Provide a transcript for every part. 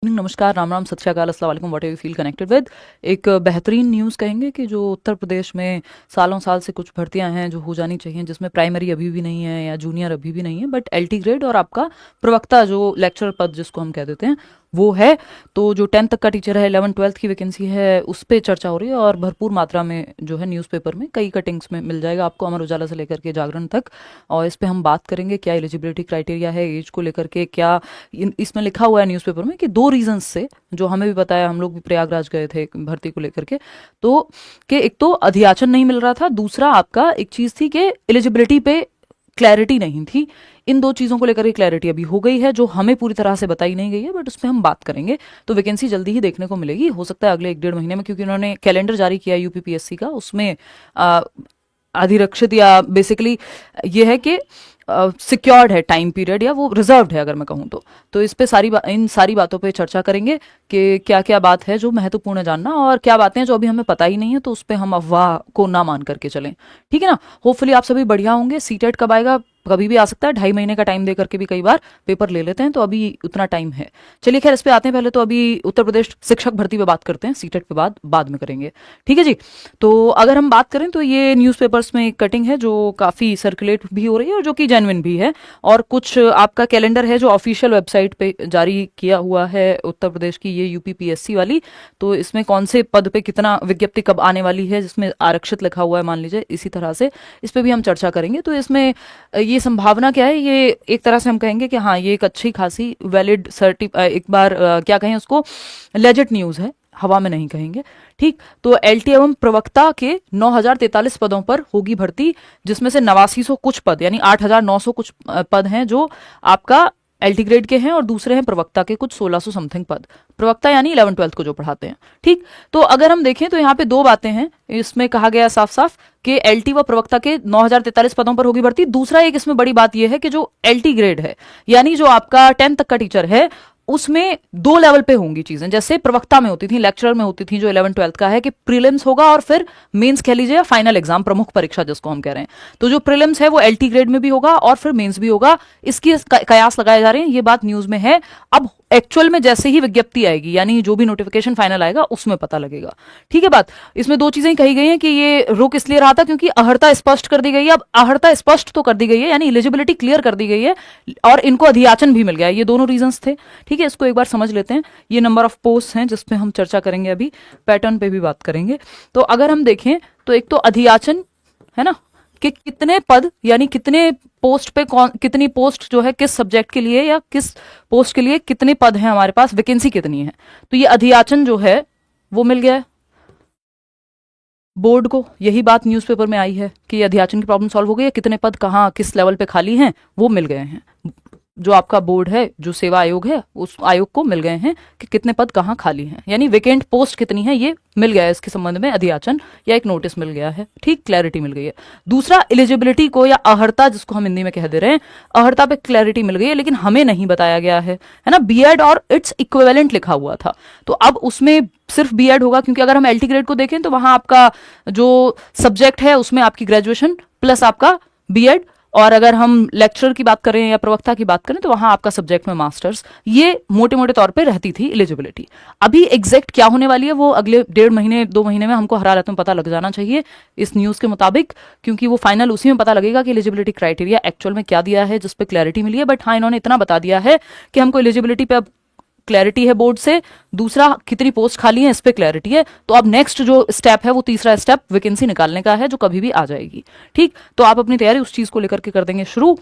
नमस्कार, राम राम, सत श्री अकाल, अस्सलाम वालेकुम, what you feel connected with. एक बेहतरीन न्यूज़ कहेंगे कि जो उत्तर प्रदेश में सालों साल से कुछ भर्तियां हैं जो हो जानी चाहिए, जिसमें प्राइमरी अभी भी नहीं है या जूनियर अभी भी नहीं है, बट एलटी ग्रेड और आपका प्रवक्ता जो लेक्चरर पद जिसको हम कह देते हैं वो है। तो जो 10th तक का टीचर है, 11th-12th की वैकेंसी है, उस पर चर्चा हो रही है और भरपूर मात्रा में जो है न्यूज़पेपर में कई कटिंग्स में मिल जाएगा आपको, अमर उजाला से लेकर के जागरण तक। और इस पर हम बात करेंगे क्या एलिजिबिलिटी क्राइटेरिया है एज को लेकर के, क्या इसमें लिखा हुआ है न्यूज़पेपर में कि 2 रीजंस से, जो हमें भी बताया, हम लोग भी प्रयागराज गए थे भर्ती को लेकर के, तो कि एक तो अधियाचन नहीं मिल रहा था, दूसरा आपका एक चीज थी कि एलिजिबिलिटी पे क्लैरिटी नहीं थी। इन 2 चीज़ों को लेकर के क्लैरिटी अभी हो गई है, जो हमें पूरी तरह से बताई नहीं गई है, बट उस पर हम बात करेंगे। तो वैकेंसी जल्दी ही देखने को मिलेगी, हो सकता है अगले 1-1.5 महीने में, क्योंकि उन्होंने कैलेंडर जारी किया यूपीपीएससी का। उसमें अधिरक्षित या बेसिकली ये है कि सिक्योर्ड है टाइम पीरियड, या वो रिजर्व्ड है अगर मैं कहूँ तो इस पे इन सारी बातों पे चर्चा करेंगे कि क्या क्या बात है जो महत्वपूर्ण है जानना, और क्या बातें हैं जो अभी हमें पता ही नहीं है, तो उस पे हम अफवाह को ना मान करके चलें। ठीक है ना। होपफुली आप सभी बढ़िया होंगे। सीटेट कब आएगा? कभी भी आ सकता है, 2.5 महीने का टाइम दे करके भी कई बार पेपर ले लेते हैं, तो अभी उतना टाइम है। चलिए खैर, इस पे आते हैं। पहले तो अभी उत्तर प्रदेश शिक्षक भर्ती पे बात करते हैं, सीटेट पे बाद में करेंगे। ठीक है जी। तो अगर हम बात करें तो ये न्यूज़पेपर्स में एक कटिंग है जो काफ़ी सर्कुलेट भी हो रही है और जो कि जेन्युइन भी है, और कुछ आपका कैलेंडर है जो ऑफिशियल वेबसाइट पे जारी किया हुआ है उत्तर प्रदेश की, ये यूपीपीएससी वाली। तो इसमें कौन से पद पे कितना विज्ञप्ति कब आने वाली है, जिसमें आरक्षित लिखा हुआ है मान लीजिए, इसी तरह से इस पे भी हम चर्चा करेंगे। तो इसमें ये संभावना क्या है, ये एक तरह से हम कहेंगे कि हाँ, ये एक अच्छी खासी वैलिड एक बार क्या कहें उसको, लेजिट न्यूज़ है, हवा में नहीं कहेंगे। ठीक। तो एलटी एवं प्रवक्ता के 9043 पदों पर होगी भर्ती, जिसमें से 8900 कुछ पद यानी 8900 कुछ पद हैं जो आपका एलटी ग्रेड के हैं, और दूसरे हैं प्रवक्ता के कुछ 1600 समथिंग पद। प्रवक्ता यानी 11th-12th को जो पढ़ाते हैं। ठीक। तो अगर हम देखें तो यहाँ पे 2 बातें हैं, इसमें कहा गया साफ साफ कि एलटी व प्रवक्ता के 9043 पदों पर होगी भर्ती। दूसरा एक इसमें बड़ी बात यह है कि जो एलटी ग्रेड है, यानी जो आपका 10th तक का टीचर है, उसमें 2 लेवल पे होंगी चीजें। जैसे प्रवक्ता में होती थी, लेक्चरर में होती थी, जो 11th-12th का है कि प्रीलिम्स होगा और फिर मेंस कह लीजिए, या फाइनल एग्जाम, प्रमुख परीक्षा जिसको हम कह रहे हैं। तो जो प्रीलिम्स है वो एलटी ग्रेड में भी होगा और फिर मेंस भी होगा। इसकी कयास लगाए जा रहे हैं, ये बात न्यूज में है। अब एक्चुअल में जैसे ही विज्ञप्ति आएगी, यानी जो भी नोटिफिकेशन फाइनल आएगा, उसमें पता लगेगा। ठीक है बात। इसमें 2 चीजें कही गई हैं कि ये रुक इसलिए रहा था क्योंकि अहर्ता स्पष्ट कर दी गई है। अब अहर्ता स्पष्ट तो कर दी गई है, यानी एलिजिबिलिटी क्लियर कर दी गई है, और इनको अधियाचन भी मिल गया है। ये दोनों रीजंस थे। ठीक है, इसको एक बार समझ लेते हैं। ये नंबर ऑफ पोस्ट हैं जिसपे हम चर्चा करेंगे, अभी पैटर्न पे भी बात करेंगे। तो अगर हम देखें तो एक तो अधियाचन है ना, कि कितने पद यानी कितने पोस्ट पे कितनी पोस्ट जो है किस सब्जेक्ट के लिए, या किस पोस्ट के लिए कितने पद हैं हमारे पास, वैकेंसी कितनी है। तो ये अधियाचन जो है वो मिल गया है बोर्ड को। यही बात न्यूज़पेपर में आई है कि ये अधियाचन की प्रॉब्लम सॉल्व हो गई है, कितने पद कहाँ किस लेवल पे खाली हैं वो मिल गए हैं। जो आपका बोर्ड है, जो सेवा आयोग है, उस आयोग को मिल गए हैं कि कितने पद कहाँ खाली हैं, यानी वेकेंट पोस्ट कितनी है, ये मिल गया है। इसके संबंध में अधियाचन या एक नोटिस मिल गया है। ठीक, क्लैरिटी मिल गई है। दूसरा, एलिजिबिलिटी को या अहर्ता जिसको हम हिंदी में कह दे रहे हैं, अहर्ता पे क्लैरिटी मिल गई है, लेकिन हमें नहीं बताया गया है ना। बीएड और इट्स इक्विवेलेंट लिखा हुआ था, तो अब उसमें सिर्फ बीएड होगा, क्योंकि अगर हम एलटी ग्रेड को देखें तो वहां आपका जो सब्जेक्ट है उसमें आपकी ग्रेजुएशन प्लस आपका बीएड, और अगर हम लेक्चरर की बात करें या प्रवक्ता की बात करें तो वहां आपका सब्जेक्ट में मास्टर्स। ये मोटे मोटे तौर पे रहती थी एलिजिबिलिटी। अभी एग्जैक्ट क्या होने वाली है वो अगले 1.5 महीने 2 महीने में हमको हर हालत में पता लग जाना चाहिए इस न्यूज के मुताबिक, क्योंकि वो फाइनल उसी में पता लगेगा कि एलिजिबिलिटी क्राइटेरिया एक्चुअल में क्या दिया है, जिसपे क्लैरिटी मिली है। बट हाँ, इन्होंने इतना बता दिया है कि हमको एलिजिबिलिटी पे अब क्लैरिटी है बोर्ड से। दूसरा, कितनी पोस्ट खाली है इस पे क्लैरिटी है। तो अब नेक्स्ट जो स्टेप है वो तीसरा स्टेप वैकेंसी निकालने का है, जो कभी भी आ जाएगी। ठीक। तो आप अपनी तैयारी उस चीज को लेकर के कर देंगे शुरू।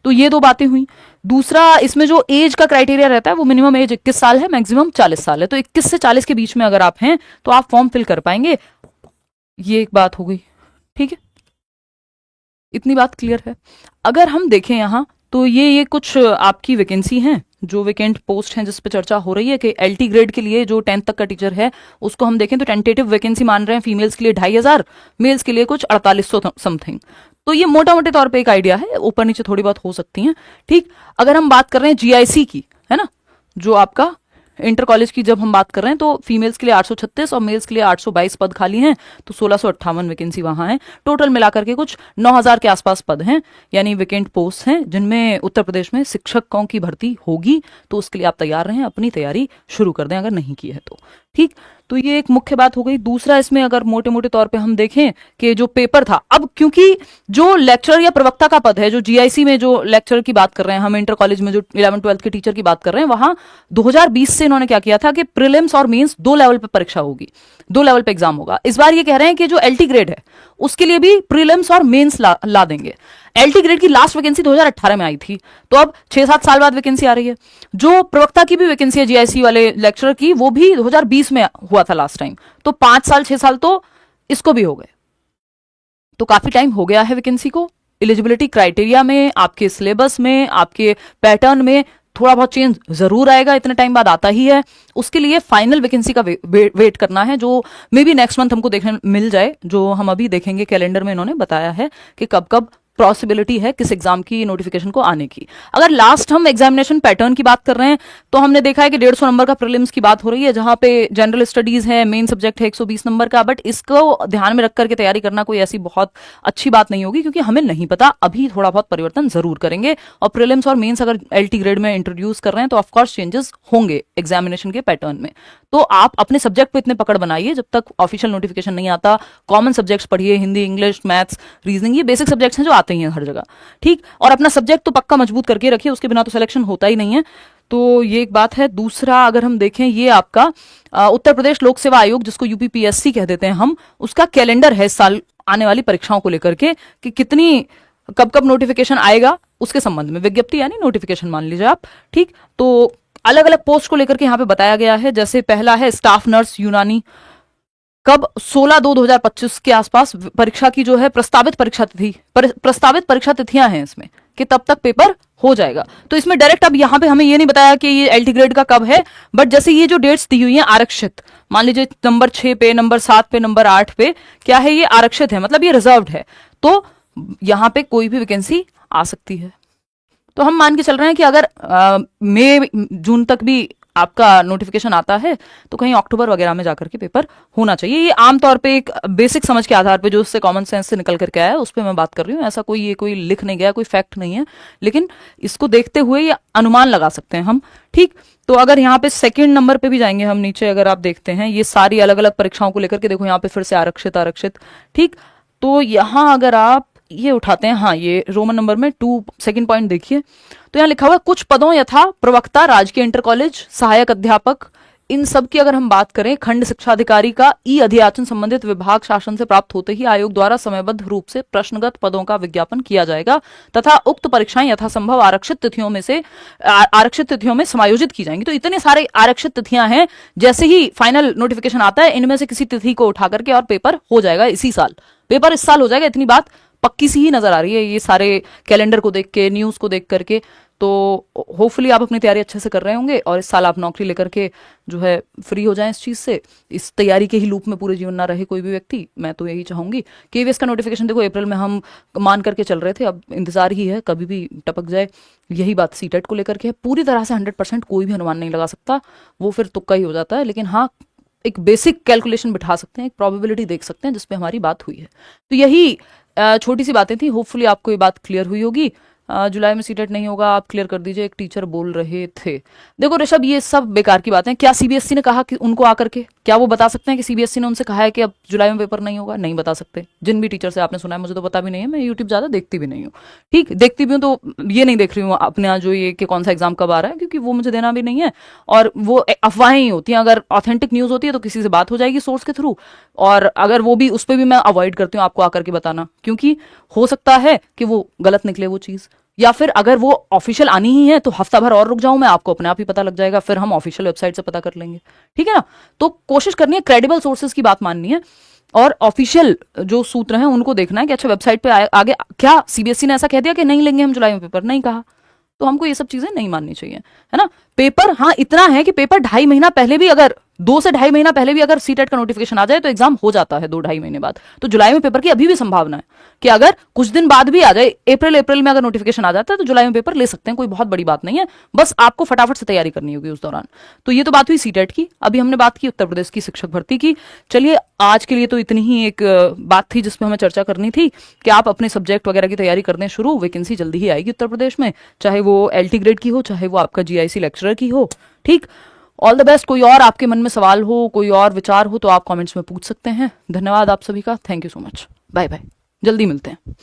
तो ये 2 बातें हुई। दूसरा, इसमें जो एज का क्राइटेरिया रहता है वो मिनिमम एज 21 साल है, मैक्सिमम 40 साल है। तो 21 से 40 के बीच में अगर आप हैं तो आप फॉर्म फिल कर पाएंगे। ये एक बात हो गई। ठीक है, इतनी बात क्लियर है। अगर हम देखें यहाँ तो ये कुछ आपकी वैकेंसी हैं, जो वेकेंट पोस्ट हैं जिस पे चर्चा हो रही है कि एलटी ग्रेड के लिए जो 10th तक का टीचर है उसको हम देखें तो टेंटेटिव वैकेंसी मान रहे हैं फीमेल्स के लिए 2500, मेल्स के लिए कुछ 4800 समथिंग। तो ये मोटा मोटे तौर पे एक आइडिया है, ऊपर नीचे थोड़ी बात हो सकती है। ठीक। अगर हम बात कर रहे हैं जीआईसी की, है ना, जो आपका इंटर कॉलेज की जब हम बात कर रहे हैं तो फीमेल्स के लिए 836 और मेल्स के लिए 822 पद खाली हैं, तो 1658 वैकेंसी वहां है। टोटल मिलाकर के कुछ 9000 के आसपास पद हैं, यानी वेकेंट पोस्ट हैं, जिनमें उत्तर प्रदेश में शिक्षकों की भर्ती होगी। तो उसके लिए आप तैयार रहें, अपनी तैयारी शुरू कर दें अगर नहीं की है तो। ठीक, तो ये एक मुख्य बात हो गई। दूसरा, इसमें अगर मोटे मोटे तौर पे हम देखें कि जो पेपर था, अब क्योंकि जो लेक्चरर या प्रवक्ता का पद है, जो जीआईसी में जो लेक्चरर की बात कर रहे हैं हम, इंटर कॉलेज में जो 11-12 के टीचर की बात कर रहे हैं, वहां 2020 से इन्होंने क्या किया था कि प्रीलिम्स और मेंस 2 लेवल पे परीक्षा होगी, 2 लेवल पे एग्जाम होगा। इस बार ये कह रहे हैं कि जो एलटी ग्रेड है उसके लिए भी प्रीलिम्स और मेंस ला देंगे। एलटी ग्रेड की लास्ट वैकेंसी 2018 में आई थी, तो अब 6-7 साल बाद वैकेंसी आ रही है। जो प्रवक्ता की भी वैकेंसी है जीआईसी वाले लेक्चरर की, वो भी 2020 में हुआ था लास्ट टाइम, तो 5 साल 6 साल तो इसको भी हो गए, तो काफी टाइम हो गया है वैकेंसी को। एलिजिबिलिटी क्राइटेरिया में, आपके सिलेबस में, आपके पैटर्न में थोड़ा बहुत चेंज जरूर आएगा, इतने टाइम बाद आता ही है। उसके लिए फाइनल वैकेंसी का वेट करना है, जो मे बी नेक्स्ट मंथ हमको देखने मिल जाए, जो हम अभी देखेंगे। कैलेंडर में इन्होंने बताया है कि कब कब पॉसिबिलिटी है किस एग्जाम की नोटिफिकेशन को आने की। अगर लास्ट हम एग्जामिनेशन पैटर्न की बात कर रहे हैं तो हमने देखा है कि 150 नंबर का प्रीलिम्स की बात हो रही है, जहां पे जनरल स्टडीज है, मेन सब्जेक्ट है 120 नंबर का। बट इसको ध्यान में रख करके तैयारी करना कोई ऐसी बहुत अच्छी बात नहीं होगी, क्योंकि हमें नहीं पता, अभी थोड़ा बहुत परिवर्तन जरूर करेंगे। और प्रीलिम्स और मेन्स अगर एलटी ग्रेड में इंट्रोड्यूस कर रहे हैं तो ऑफकोर्स चेंजेस होंगे एग्जामिनेशन के पैटर्न में। तो आप अपने सब्जेक्ट पे इतने पकड़ बनाइए जब तक ऑफिशियल नोटिफिकेशन नहीं आता। कॉमन सब्जेक्ट्स पढ़िए, हिंदी, इंग्लिश, मैथ्स, रीजनिंग, ये बेसिक सब्जेक्ट्स हैं जो आते ही हैं हर जगह। ठीक, और अपना सब्जेक्ट तो पक्का मजबूत करके रखिए, उसके बिना तो सिलेक्शन होता ही नहीं है। तो ये एक बात है। दूसरा, अगर हम देखें, ये आपका उत्तर प्रदेश लोक सेवा आयोग, जिसको यूपीपीएससी कह देते हैं हम, उसका कैलेंडर है इस साल आने वाली परीक्षाओं को लेकर के, कि कितनी कब कब नोटिफिकेशन आएगा उसके संबंध में। विज्ञप्ति यानी नोटिफिकेशन मान लीजिए आप। ठीक, तो अलग अलग पोस्ट को लेकर के यहाँ पे बताया गया है। जैसे पहला है स्टाफ नर्स यूनानी, कब 16/2/2025 के आसपास परीक्षा की जो है प्रस्तावित परीक्षा तिथियां हैं इसमें, कि तब तक पेपर हो जाएगा। तो इसमें डायरेक्ट अब यहाँ पे हमें ये नहीं बताया कि ये एलटी ग्रेड का कब है, बट जैसे ये जो डेट्स दी हुई हैं आरक्षित, मान लीजिए नंबर 6 पे, नंबर 7 पे, नंबर 8 पे, क्या है, ये आरक्षित है, मतलब ये रिजर्व्ड है। तो यहाँ पे कोई भी वैकेंसी आ सकती है। तो हम मान के चल रहे हैं कि अगर मई जून तक भी आपका नोटिफिकेशन आता है तो कहीं अक्टूबर वगैरह में जाकर के पेपर होना चाहिए। ये आमतौर पे एक बेसिक समझ के आधार पे, जो उससे कॉमन सेंस से निकल करके आया है, उस पर मैं बात कर रही हूँ। ऐसा कोई ये कोई लिख नहीं गया, कोई फैक्ट नहीं है, लेकिन इसको देखते हुए ये अनुमान लगा सकते हैं हम। ठीक, तो अगर यहाँ पे सेकंड नंबर पे भी जाएंगे हम नीचे, अगर आप देखते हैं ये सारी अलग अलग परीक्षाओं को लेकर के, देखो यहाँ पे फिर से आरक्षित। ठीक, तो यहाँ अगर आप ये उठाते हैं, हाँ, ये रोमन नंबर में 2 सेकंड पॉइंट देखिए, तो यहाँ लिखा हुआ है कुछ पदों यथा प्रवक्ता, राजकीय इंटर कॉलेज, सहायक अध्यापक, इन सब की अगर हम बात करें, खंड शिक्षा अधिकारी का ई अधियाचन संबंधित विभाग शासन से प्राप्त होते ही आयोग द्वारा समयबद्ध रूप से प्रश्नगत पदों का विज्ञापन किया जाएगा तथा उक्त परीक्षाएं यथासंभव आरक्षित तिथियों में समायोजित की जाएंगी। तो इतने सारे आरक्षित तिथियां हैं, जैसे ही फाइनल नोटिफिकेशन आता है इनमें से किसी तिथि को उठा करके और पेपर हो जाएगा इसी साल, पेपर इस साल हो जाएगा। इतनी बात पक्की सी ही नजर आ रही है ये सारे कैलेंडर को देख के, न्यूज को देख करके। तो होपफुली आप अपनी तैयारी अच्छे से कर रहे होंगे और इस साल आप नौकरी लेकर के जो है फ्री हो जाएं इस चीज से, इस तैयारी के ही लूप में पूरे जीवन ना रहे कोई भी व्यक्ति। मैं तो यही चाहूंगी। केवीएस का नोटिफिकेशन देखो अप्रैल में हम मान करके चल रहे थे, अब इंतजार ही है, कभी भी टपक जाए। यही बात सीटेट को लेकर के है। पूरी तरह से 100% कोई भी अनुमान नहीं लगा सकता, वो फिर तुक्का ही हो जाता है। लेकिन हाँ, एक बेसिक कैलकुलेशन बिठा सकते हैं, एक प्रोबेबिलिटी देख सकते हैं जिसपे हमारी बात हुई है। तो यही छोटी सी बातें थी। होपफुली आपको ये बात क्लियर हुई होगी। जुलाई में सीटेट नहीं होगा, आप क्लियर कर दीजिए, एक टीचर बोल रहे थे। देखो ऋषभ, ये सब बेकार की बातें। क्या सीबीएसई ने कहा कि उनको आकर के, क्या वो बता सकते हैं कि सीबीएसई ने उनसे कहा है कि अब जुलाई में पेपर नहीं होगा? नहीं बता सकते। जिन भी टीचर से आपने सुना है, मुझे तो पता भी नहीं है, मैं यूट्यूब ज्यादा देखती भी नहीं हूँ। ठीक, देखती भी हूँ तो ये नहीं देख रही हूँ अपने यहाँ जो ये कि कौन सा एग्जाम कब आ रहा है, क्योंकि वो मुझे देना भी नहीं है और वो अफवाहें ही होती हैं। अगर ऑथेंटिक न्यूज होती है तो किसी से बात हो जाएगी सोर्स के थ्रू, और अगर वो भी, उस पर भी मैं अवॉइड करती हूँ आपको आकर के बताना, क्योंकि हो सकता है कि वो गलत निकले वो चीज, या फिर अगर वो ऑफिशियल आनी ही है तो हफ्ता भर और रुक जाऊं मैं, आपको अपने आप ही पता लग जाएगा, फिर हम ऑफिशियल वेबसाइट से पता कर लेंगे। ठीक है ना? तो कोशिश करनी है क्रेडिबल सोर्सेज की बात माननी है और ऑफिशियल जो सूत्र हैं उनको देखना है कि अच्छा वेबसाइट पे आगे क्या सीबीएसई ने ऐसा कह दिया कि नहीं लेंगे हम जुलाई में पेपर, नहीं कहा, तो हमको ये सब चीजें नहीं माननी चाहिए, है ना? पेपर, हाँ, इतना है कि पेपर 2.5 महीना पहले भी अगर 2 से 2.5 महीना पहले भी अगर सीटेट का नोटिफिकेशन आ जाए तो एग्जाम हो जाता है 2-2.5 महीने बाद। तो जुलाई में पेपर की अभी भी संभावना है कि अगर कुछ दिन बाद भी आ जाए, अप्रैल में अगर नोटिफिकेशन आ जाता है तो जुलाई में पेपर ले सकते हैं, कोई बहुत बड़ी बात नहीं है, बस आपको फटाफट से तैयारी करनी होगी उस दौरान। तो ये तो बात हुई सीटेट की। अभी हमने बात की उत्तर प्रदेश की शिक्षक भर्ती की। चलिए आज के लिए तो इतनी ही एक बात थी जिसपे हमें चर्चा करनी थी कि आप अपने सब्जेक्ट वगैरह की तैयारी करने शुरू, वैकेंसी जल्दी ही आएगी उत्तर प्रदेश में, चाहे वो एलटी ग्रेड की हो, चाहे वो आपका जीआईसी लेक्चरर की हो। ठीक, ऑल द बेस्ट। कोई और आपके मन में सवाल हो, कोई और विचार हो तो आप कमेंट्स में पूछ सकते हैं। धन्यवाद आप सभी का, thank you so much, bye bye, जल्दी मिलते हैं।